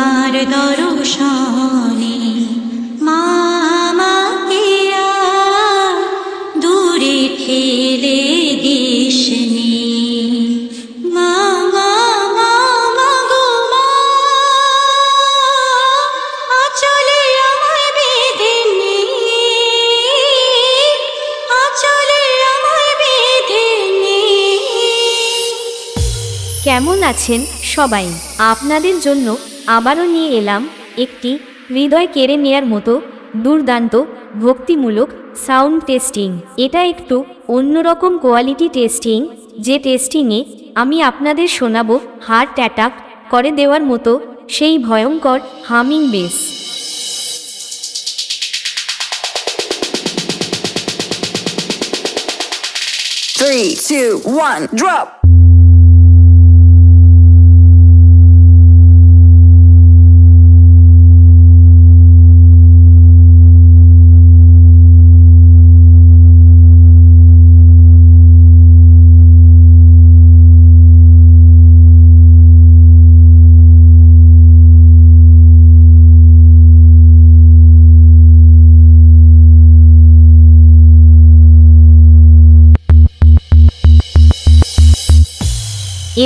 তোমার দর্শনে মা আমাকে আর দূরে ঠেলে দিসনি। মা মা মা মা গো মা, আঁচলে আমায় বেঁধে নে, আঁচলে আমায় বেঁধে নে। কেমন আছেন সবাই? আপনাদের জন্য আবারও নিয়ে এলাম একটি হৃদয় কেড়ে নেয়ার মতো দুর্দান্ত ভক্তিমূলক সাউন্ড টেস্টিং। এটা একটু অন্যরকম কোয়ালিটি টেস্টিং, যে টেস্টিংয়ে আমি আপনাদের শোনাবো হার্ট অ্যাটাক করে দেওয়ার মতো সেই ভয়ঙ্কর humming base. Three, two, one, drop.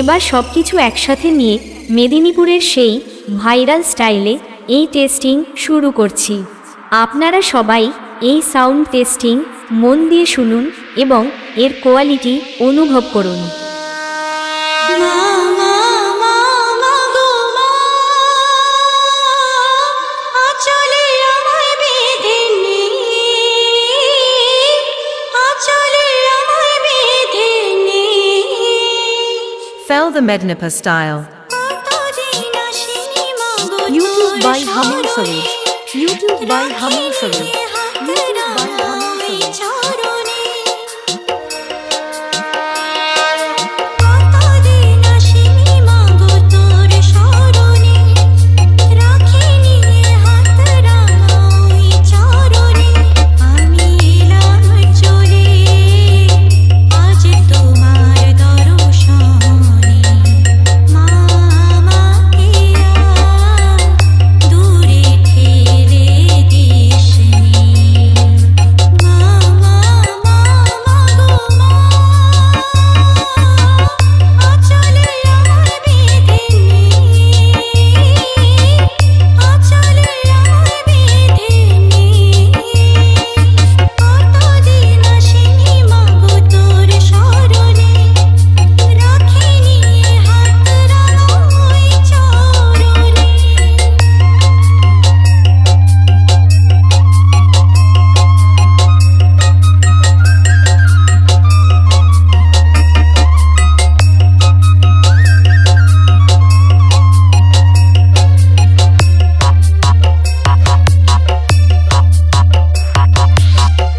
এবার সব কিছু একসাথে নিয়ে মেদিনীপুরের সেই ভাইরাল স্টাইলে এই টেস্টিং শুরু করছি। আপনারা সবাই এই সাউন্ড টেস্টিং মন দিয়ে শুনুন এবং এর কোয়ালিটি অনুভব করুন। মা মা মা মা গো মা, আঁচলে আমায় বেঁধে নে, আঁচলে আমায় বেঁধে নে। Fell the Mednipur style. কতদিন আসিনি মা গো YouTube তোর by Humming স্মরণে, Saroj. YouTube by Humming Saroj. হাত রাঙাই চরণে। কতদিন আসিনি মা গো তোর স্মরণে, রাখিনি হাত রাঙাই চরণে। আমি এলাম চলে আজ তোমার দর্শনে, মা আমাকে আর দূরে ঠেলে দিসনি। মা মা মা মা গো মা, আঁচলে আমায় বেঁধে নে, আঁচলে আমায় বেঁধে নে। কতদিন আসিনি মা গো তোর স্মরণে, রাখিনি হাত রাঙাই চরণে।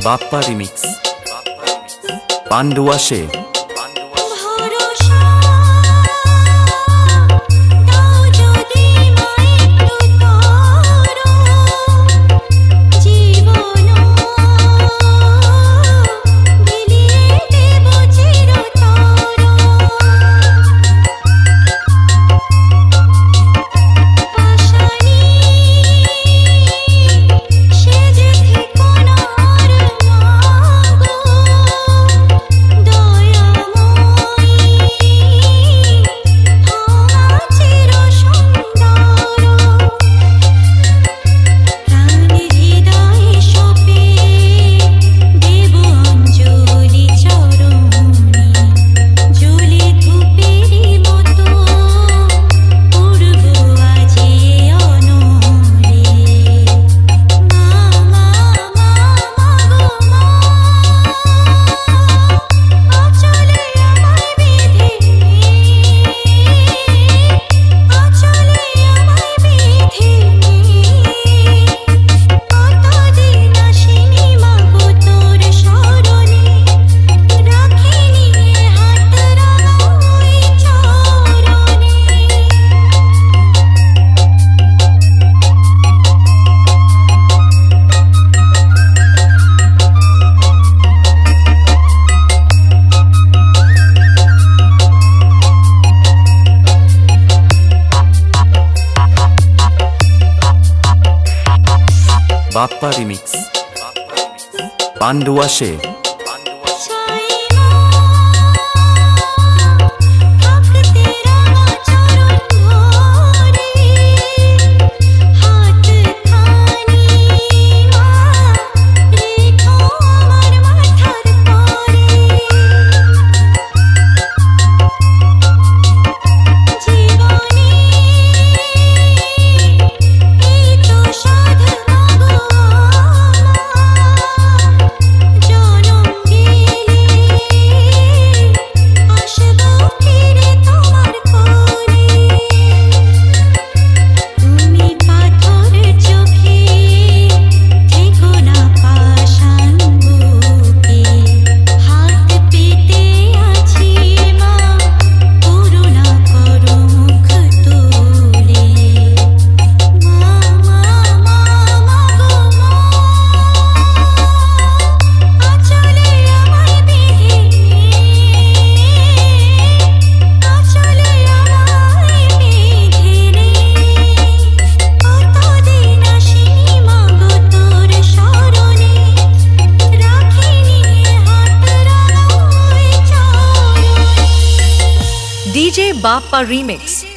বাপ্পা রিমিক্স পান্ডুয়া সে ভরসা দাও যদি মায় একটু করো, জীবন বিলিয়ে দেব চিরতর। পাশানি সেজে থেকো না আর মা গো, দয়া বাপ্পা রিমিক্স পান্ডু আসে থাকতে রাঙা চরণ ধরে হাত খানি মা রেখো আমার মাথার পরে জীবনে এই তো সাধ মাগো জনম গেলে আসবো ফিরে তোমার কোলে তুমি পাথর চোখে থেকো না পাষাণ বুকে হাত পেতে আছি মা করুণা করো মুখ তুলে মা মা মা মাগো মা আঁচলে আমায় বেঁধে আঁচলে আমায় বেঁধে কতদিন আসিনি মাগো তোর শরণে রাখিনি হাত রাঙায় চরণে DJ Bappa Remix.